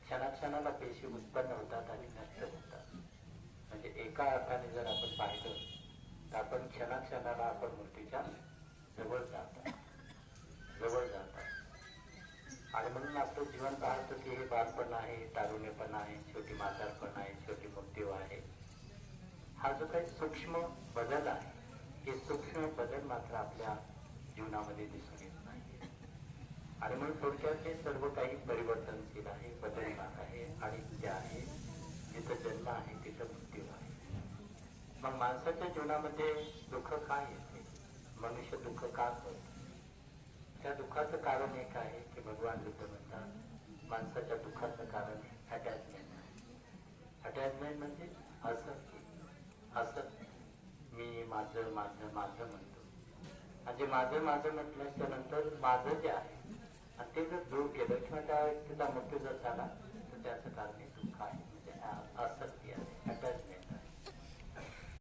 क्षणाक्षणाला पेशी उत्पन्न होतात आणि नष्ट होतात. म्हणजे एका अर्थाने जर आपण पाहिलं तर आपण क्षणाक्षणाला आपण मृत्यूच्या जवळ जातात. आणि म्हणून आपलं जीवन पाहतो की हे बालपण आहे, तारुण्यपण आहे, शेवटी म्हातारपण आहे, शेवटी मृत्यू आहे. हा जो काही सूक्ष्म बदल आहे, हे सूक्ष्म बदल मात्र आपल्या जीवनामध्ये दिसून येत नाही. आणि म्हणून थोडक्यात हे सर्व काही परिवर्तनशील आहे, बदलणार आहे, अनित्य आहे. जिथं जन्म आहे तिथं मृत्यू आहे. मग माणसाच्या जीवनामध्ये दुःख काय येते? मनुष्य दुःख का करतो? त्या दुःखाचं कारण एक आहे की भगवान बुद्ध म्हणतात माणसाच्या दुःखाचं कारण अटॅचमेंट आहे. अटॅचमेंट म्हणजे असत मी माझं माझं माझं म्हणतो. म्हणजे माझं माझं म्हटल्याच्या नंतर माझं जे आहे आणि ते जर दूर गेलं किंवा त्या व्यक्तीचा मृत्यू जर झाला तर त्याचं कारण हे दुःख आहे. म्हणजे